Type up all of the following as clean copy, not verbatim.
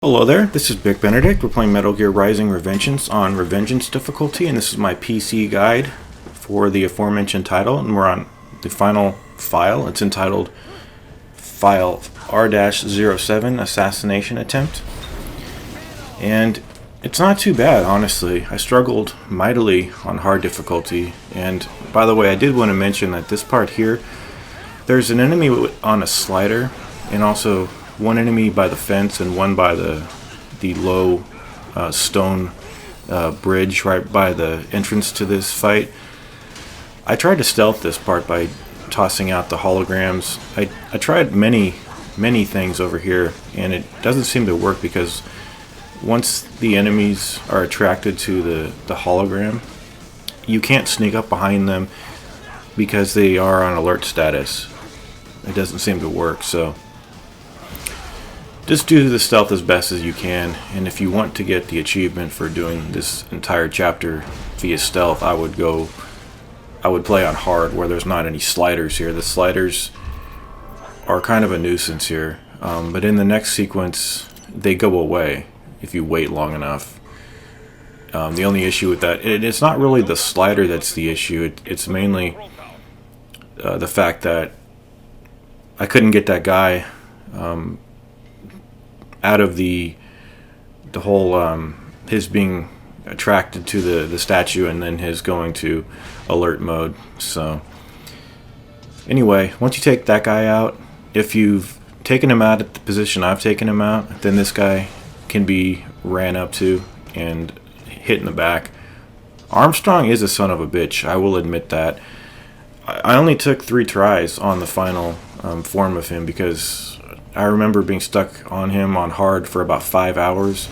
Hello there, this is Big Benedict. We're playing Metal Gear Rising Revengeance on Revengeance difficulty, and this is my PC guide for the aforementioned title, and we're on the final file. It's entitled File R-07 Assassination Attempt. And it's not too bad, honestly. I struggled mightily on hard difficulty, and by the way, I did want to mention that this part here, there's an enemy on a slider, and also one enemy by the fence and one by the low stone bridge right by the entrance to this fight. I tried to stealth this part by tossing out the holograms. I tried many things over here, and it doesn't seem to work because once the enemies are attracted to the hologram, you can't sneak up behind them because they are on alert status. It doesn't seem to work, so just do the stealth as best as you can, and if you want to get the achievement for doing this entire chapter via stealth, I would play on hard where there's not any sliders here. The sliders are kind of a nuisance here, but in the next sequence they go away if you wait long enough. The only issue with that, it's not really the slider that's the issue, it's mainly the fact that I couldn't get that guy out of the whole his being attracted to the statue and then his going to alert mode. So anyway, once you take that guy out, if you've taken him out at the position I've taken him out, then this guy can be ran up to and hit in the back. Armstrong is a son of a bitch, I will admit that. I only took 3 tries on the final form of him because I remember being stuck on him on hard for about 5 hours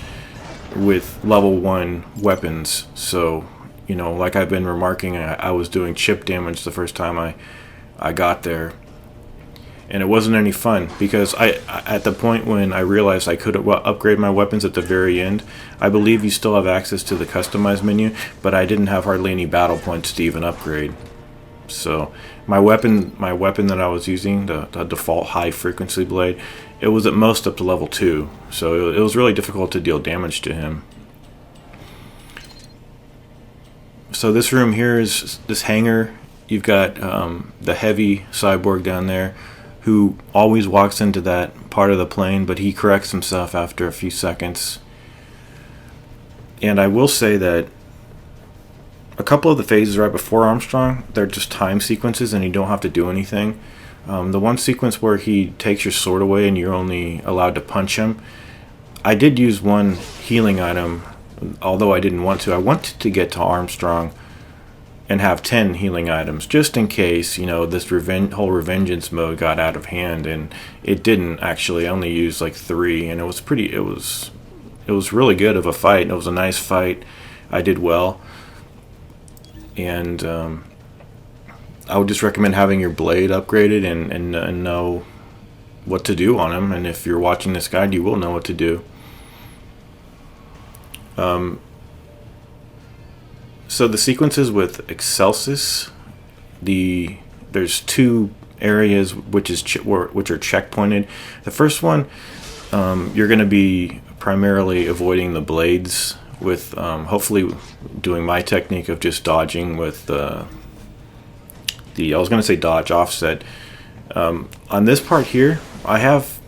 with level 1 weapons. So, you know, like I've been remarking, I was doing chip damage the first time I got there. And it wasn't any fun because at the point when I realized I could upgrade my weapons at the very end, I believe you still have access to the customize menu, but I didn't have hardly any battle points to even upgrade. So my weapon that I was using, the default high frequency blade, it was at most up to level 2, so it was really difficult to deal damage to him. So this room here is this hangar. You've got the heavy cyborg down there who always walks into that part of the plane, but he corrects himself after a few seconds. And I will say that a couple of the phases right before Armstrong, they're just time sequences and you don't have to do anything. The one sequence where he takes your sword away and you're only allowed to punch him, I did use one healing item, although I didn't want to. I wanted to get to Armstrong and have 10 healing items, just in case, you know, this whole Revengeance mode got out of hand, and it didn't actually. I only used like 3, and it was really good of a fight. It was a nice fight. I did well. And I would just recommend having your blade upgraded and know what to do on him. And if you're watching this guide, you will know what to do. So the sequences with Excelsis, there's 2 areas which are checkpointed. The first one, you're going to be primarily avoiding the blades, with hopefully doing my technique of just dodging with I was going to say dodge offset. On this part here, I have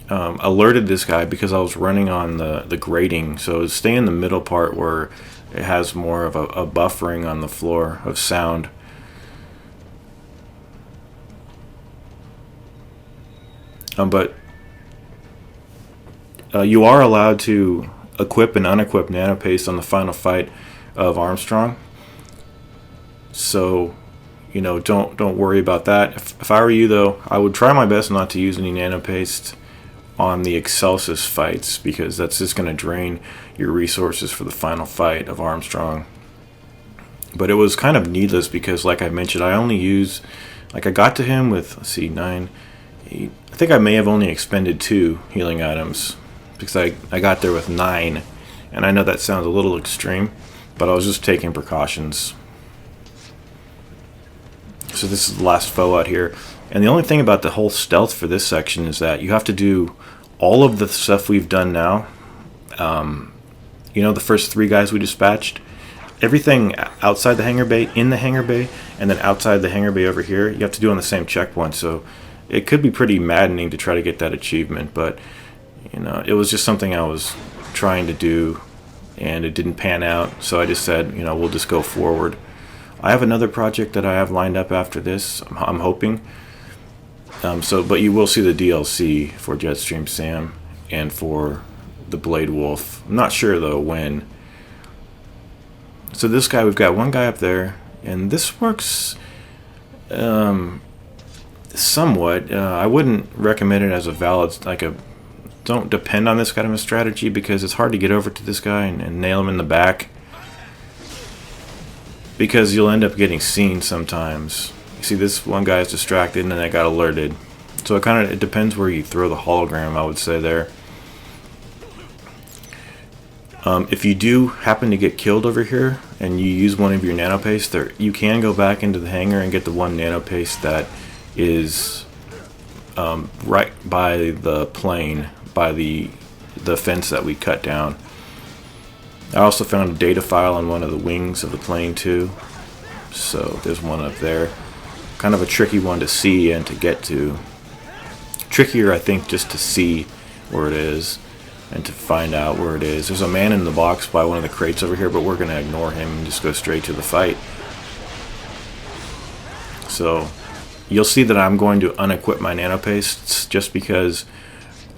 alerted this guy because I was running on the grating, so stay in the middle part where it has more of a buffering on the floor of sound. But you are allowed to equip and unequip nanopaste on the final fight of Armstrong, so you know, don't worry about that. If I were you though, I would try my best not to use any nanopaste on the Excelsis fights, because that's just going to drain your resources for the final fight of Armstrong. But it was kind of needless because, like I mentioned, I only use, like, I got to him with, let's see, 9, 8, I think I may have only expended 2 healing items, because I got there with 9, and I know that sounds a little extreme, but I was just taking precautions. So this is the last foe out here, and the only thing about the whole stealth for this section is that you have to do all of the stuff we've done now, you know, the first 3 guys we dispatched, everything outside the hangar bay, in the hangar bay, and then outside the hangar bay over here, you have to do on the same checkpoint. So it could be pretty maddening to try to get that achievement, but you know, it was just something I was trying to do, and it didn't pan out. So I just said, you know, we'll just go forward. I have another project that I have lined up after this. I'm hoping. But you will see the DLC for Jetstream Sam and for the Blade Wolf. I'm not sure though when. So this guy, we've got one guy up there, and this works somewhat. I wouldn't recommend it as a valid, don't depend on this kind of a strategy, because it's hard to get over to this guy and nail him in the back, because you'll end up getting seen sometimes. You see, this one guy is distracted and then I got alerted. So it depends where you throw the hologram, I would say there. If you do happen to get killed over here and you use one of your nanopaste, you can go back into the hangar and get the one nanopaste that is right by the plane, by the fence that we cut down. I also found a data file on one of the wings of the plane too. So there's one up there. Kind of a tricky one to see and to get to. Trickier, I think, just to see where it is and to find out where it is. There's a man in the box by one of the crates over here, but we're going to ignore him and just go straight to the fight. So you'll see that I'm going to unequip my nanopastes just because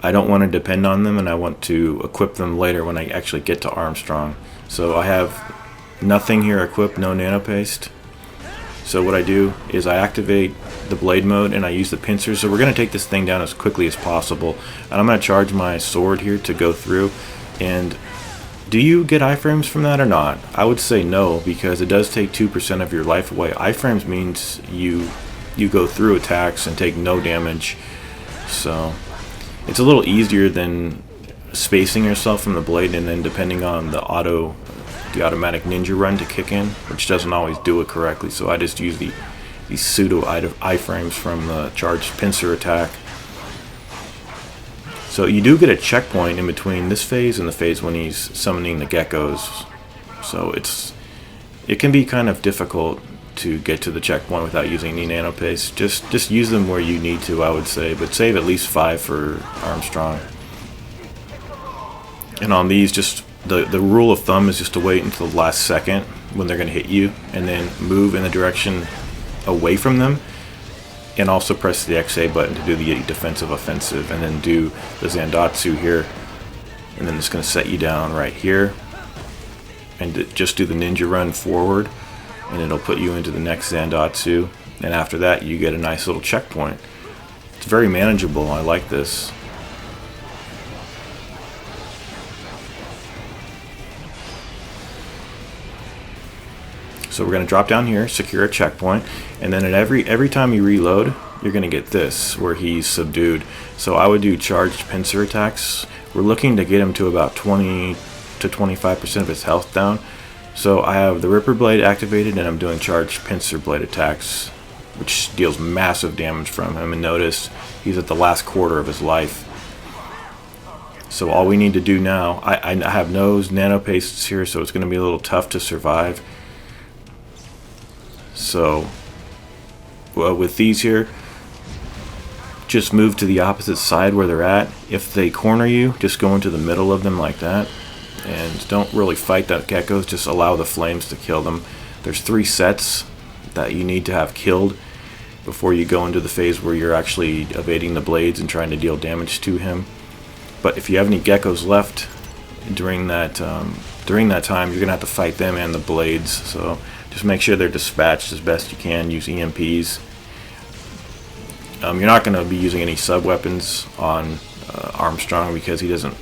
I don't want to depend on them, and I want to equip them later when I actually get to Armstrong. So I have nothing here equipped, no nanopaste. So what I do is I activate the blade mode and I use the pincers. So we're going to take this thing down as quickly as possible. And I'm going to charge my sword here to go through. And do you get iframes from that or not? I would say no, because it does take 2% of your life away. Iframes means you go through attacks and take no damage. So it's a little easier than spacing yourself from the blade and then depending on the automatic ninja run to kick in, which doesn't always do it correctly. So I just use these pseudo iframes from the charged pincer attack. So you do get a checkpoint in between this phase and the phase when he's summoning the geckos. So it can be kind of difficult to get to the checkpoint without using any nanopaste. Just use them where you need to, I would say, but save at least 5 for Armstrong. And on these, just the rule of thumb is just to wait until the last second when they're going to hit you, and then move in the direction away from them, and also press the XA button to do the defensive offensive, and then do the Zandatsu here, and then it's going to set you down right here, and just do the ninja run forward, and it'll put you into the next Zandatsu, and after that you get a nice little checkpoint. It's very manageable. I like this. So we're going to drop down here, secure a checkpoint, and then at every time you reload, you're going to get this, where he's subdued. So I would do charged pincer attacks. We're looking to get him to about 20 to 25% of his health down. So I have the Ripper Blade activated, and I'm doing charged pincer blade attacks, which deals massive damage from him. And notice he's at the last quarter of his life. So all we need to do now, I have no nanopastes here, so it's going to be a little tough to survive. So with these here, just move to the opposite side where they're at. If they corner you, just go into the middle of them like that, and don't really fight that geckos, just allow the flames to kill them. There's 3 sets that you need to have killed before you go into the phase where you're actually evading the blades and trying to deal damage to him. But if you have any geckos left during that time, you're gonna have to fight them and the blades. So just make sure they're dispatched as best you can. Use EMPs. You're not going to be using any sub-weapons on Armstrong because he doesn't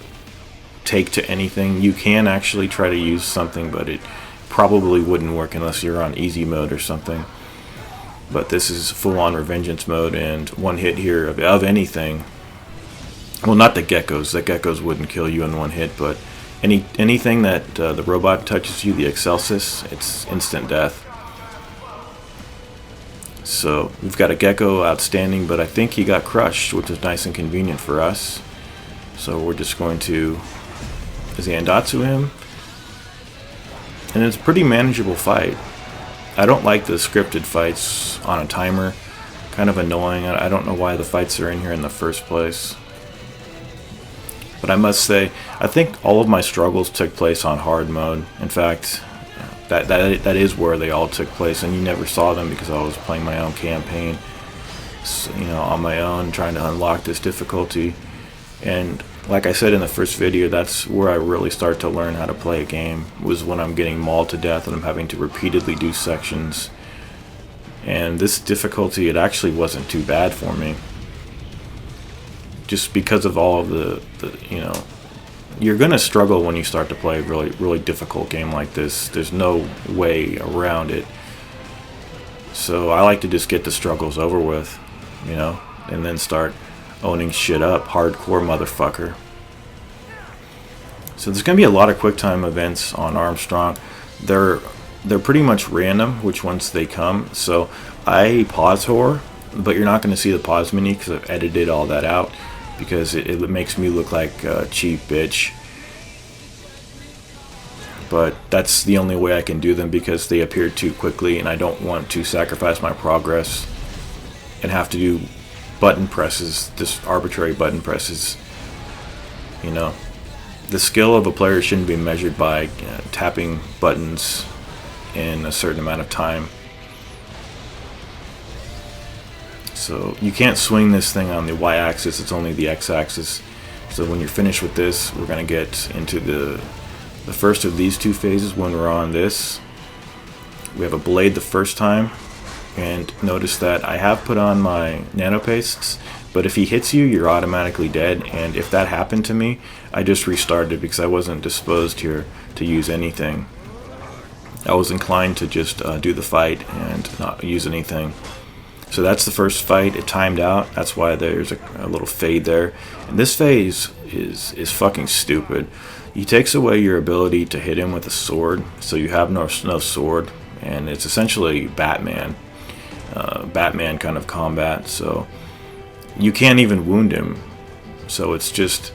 take to anything. You can actually try to use something, but it probably wouldn't work unless you're on easy mode or something. But this is full-on Revengeance mode, and one hit here of anything. Well, not the geckos. The geckos wouldn't kill you in one hit, but anything that the robot touches you, the Excelsis, it's instant death. So we've got a gecko outstanding, but I think he got crushed, which is nice and convenient for us. So we're just going to Zandatsu him. And it's a pretty manageable fight. I don't like the scripted fights on a timer. Kind of annoying. I don't know why the fights are in here in the first place. But I must say, I think all of my struggles took place on hard mode. In fact, that is where they all took place, and you never saw them because I was playing my own campaign, so, you know, on my own, trying to unlock this difficulty. And like I said in the first video, that's where I really start to learn how to play a game, was when I'm getting mauled to death and I'm having to repeatedly do sections. And this difficulty, it actually wasn't too bad for me, just because of all of the you know, you're gonna struggle when you start to play a really difficult game like this. There's no way around it. So I like to just get the struggles over with, you know, and then start owning shit up, hardcore motherfucker. So there's gonna be a lot of QuickTime events on Armstrong. They're pretty much random which ones they come. So I pause horror, but you're not gonna see the pause menu because I've edited all that out, because it makes me look like a cheap bitch. But that's the only way I can do them, because they appear too quickly and I don't want to sacrifice my progress and have to do button presses, just arbitrary button presses. You know, the skill of a player shouldn't be measured by tapping buttons in a certain amount of time. So you can't swing this thing on the y-axis, it's only the x-axis. So when you're finished with this, we're going to get into the first of these two phases. When we're on this, we have a blade the first time, and notice that I have put on my nanopastes, but if he hits you, you're automatically dead. And if that happened to me, I just restarted because I wasn't disposed here to use anything. I was inclined to just do the fight and not use anything. So that's the first fight. It timed out. That's why there's a little fade there. And this phase is fucking stupid. He takes away your ability to hit him with a sword, so you have no sword, and it's essentially Batman kind of combat. So you can't even wound him. So it's just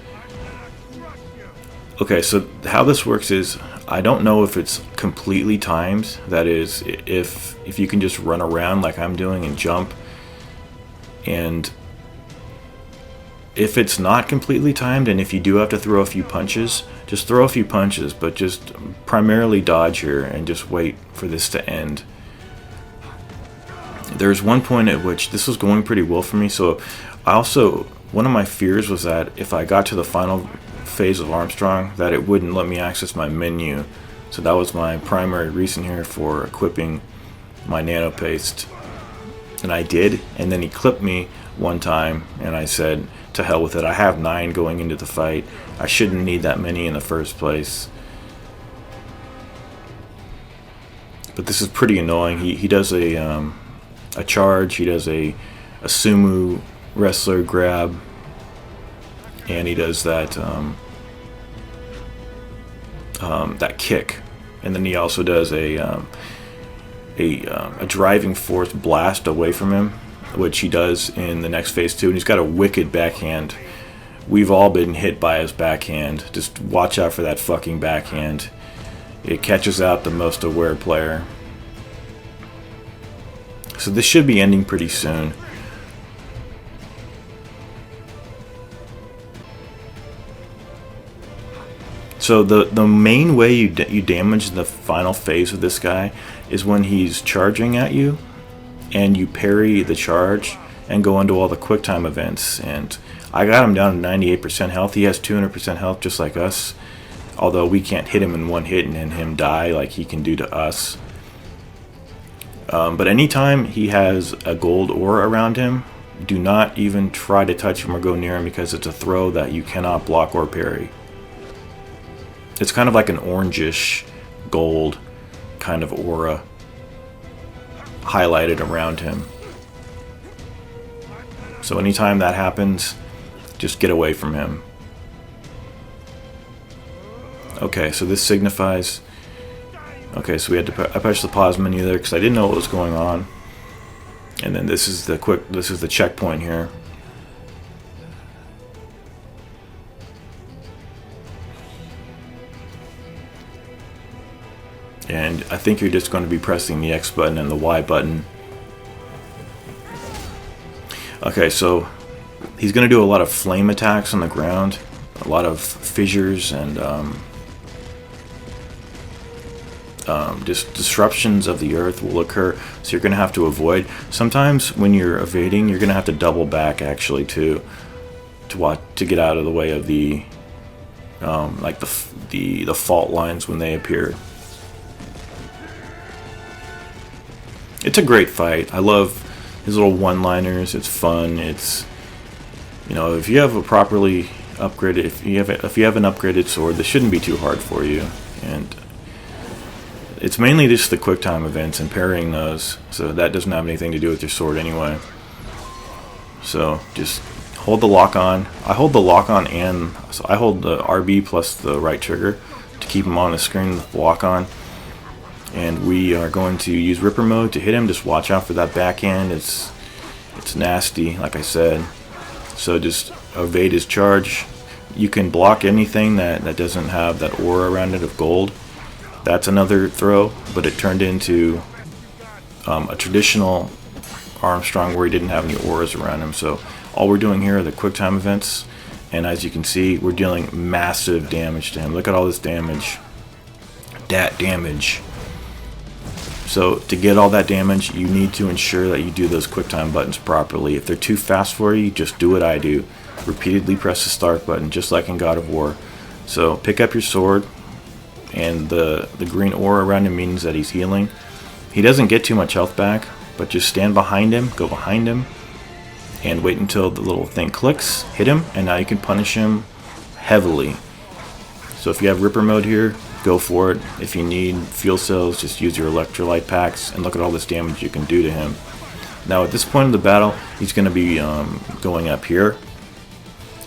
okay. So how this works is, I don't know if it's completely timed. That is, if you can just run around like I'm doing and jump. And if it's not completely timed, and if you do have to throw a few punches, just throw a few punches, but just primarily dodge here and just wait for this to end. There's one point at which this was going pretty well for me. So one of my fears was that if I got to the final phase of Armstrong, that it wouldn't let me access my menu. So that was my primary reason here for equipping my nanopaste, and I did. And then he clipped me one time, and I said, to hell with it. I have 9 going into the fight. I shouldn't need that many in the first place. But this is pretty annoying. He does a charge. He does a sumo wrestler grab, and he does that that kick, and then he also does a driving force blast away from him, which he does in the next phase too. And he's got a wicked backhand. We've all been hit by his backhand. Just watch out for that fucking backhand. It catches out the most aware player. So this should be ending pretty soon. So the main way you damage the final phase of this guy is when he's charging at you, and you parry the charge and go into all the QuickTime events. And I got him down to 98% health. He has 200% health just like us, although we can't hit him in one hit and him die like he can do to us. But anytime he has a gold aura around him, do not even try to touch him or go near him, because it's a throw that you cannot block or parry. It's kind of like an orangish gold kind of aura highlighted around him. So anytime that happens, just get away from him. Okay, so this signifies... Okay, so we had to I pushed the pause menu there because I didn't know what was going on. And then this is the checkpoint here. And I think you're just going to be pressing the X button and the Y button. Okay, so he's going to do a lot of flame attacks on the ground, a lot of fissures and just disruptions of the earth will occur, so you're going to have to avoid. Sometimes when you're evading, you're going to have to double back actually to get out of the way of the like the fault lines when they appear. It's a great fight. I love his little one-liners. It's fun. It's, you know, if you have a properly upgraded, if you have an upgraded sword, this shouldn't be too hard for you. And it's mainly just the quick time events and parrying those, so that doesn't have anything to do with your sword anyway. So just hold the lock on. I hold the lock on, and so I hold the RB plus the right trigger to keep him on the screen with the lock on. And we are going to use Ripper mode to hit him. Just watch out for that backhand. It's nasty, like I said. So just evade his charge. You can block anything that doesn't have that aura around it of gold. That's another throw, but it turned into a traditional Armstrong where he didn't have any auras around him. So all we're doing here are the quick time events, and as you can see, we're dealing massive damage to him. Look at all this damage. Dat damage. So to get all that damage, you need to ensure that you do those quick time buttons properly. If they're too fast for you, just do what I do. Repeatedly press the start button, just like in God of War. So pick up your sword, and the green aura around him means that he's healing. He doesn't get too much health back, but just stand behind him, go behind him, and wait until the little thing clicks, hit him, and now you can punish him heavily. So if you have Ripper mode here, go for it. If you need fuel cells, just use your electrolyte packs, and look at all this damage you can do to him. Now at this point in the battle, he's going to be going up here,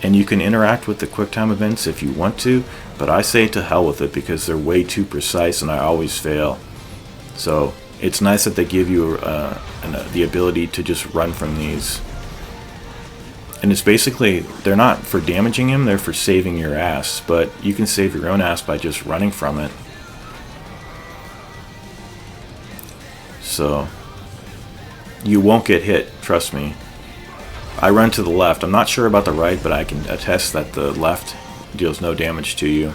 and you can interact with the quick time events if you want to, but I say to hell with it because they're way too precise and I always fail. So it's nice that they give you the ability to just run from these. And it's basically, they're not for damaging him, they're for saving your ass. But you can save your own ass by just running from it. So you won't get hit, trust me. I run to the left. I'm not sure about the right, but I can attest that the left deals no damage to you.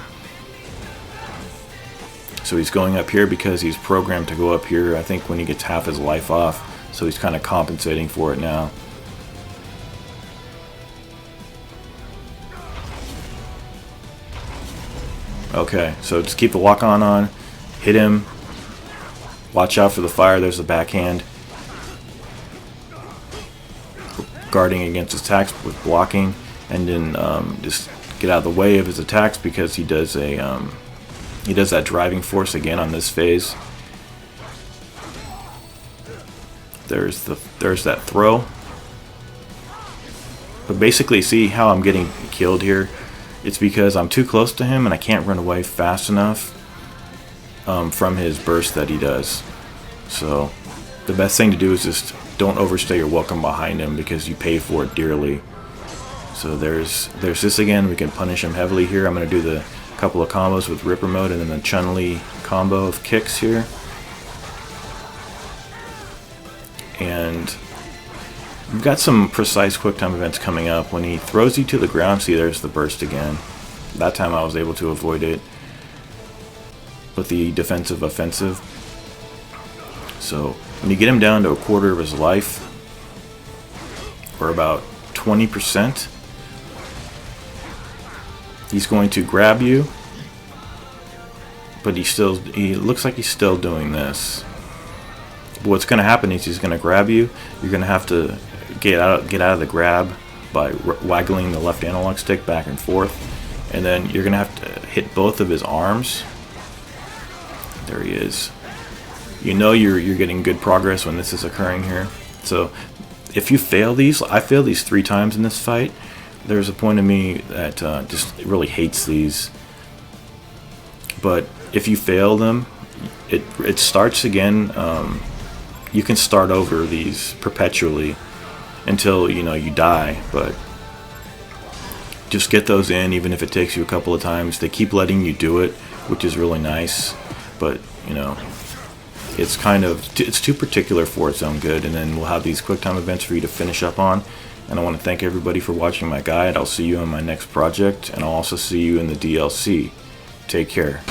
So he's going up here because he's programmed to go up here, I think, when he gets half his life off. So he's kind of compensating for it now. Okay, so just keep the lock on, hit him, watch out for the fire, there's the backhand. Guarding against his attacks with blocking, and then just get out of the way of his attacks because he does that driving force again on this phase. There's that throw. But basically, see how I'm getting killed here? It's because I'm too close to him and I can't run away fast enough from his burst that he does. So the best thing to do is just don't overstay your welcome behind him because you pay for it dearly. So there's this again. We can punish him heavily here. I'm going to do the couple of combos with Ripper mode and then the Chun-Li combo of kicks here. And we've got some precise quick time events coming up. When he throws you to the ground, see, there's the burst again. That time I was able to avoid it with the defensive offensive. So when you get him down to a quarter of his life, or about 20%, he's going to grab you, but he looks like he's still doing this. But what's going to happen is he's going to grab you. You're going to have to get out of the grab by waggling the left analog stick back and forth, and then you're going to have to hit both of his arms. There he is. You know you're getting good progress when this is occurring here. So if you fail these, I failed these 3 times in this fight. There's a point of me that just really hates these. But if you fail them, it starts again. You can start over these perpetually until you die. But just get those in, even if it takes you a couple of times. They keep letting you do it, which is really nice. But you know, it's kind of, it's too particular for its own good. And then we'll have these quick time events for you to finish up on. And I want to thank everybody for watching my guide. I'll see you on my next project, and I'll also see you in the DLC. Take care.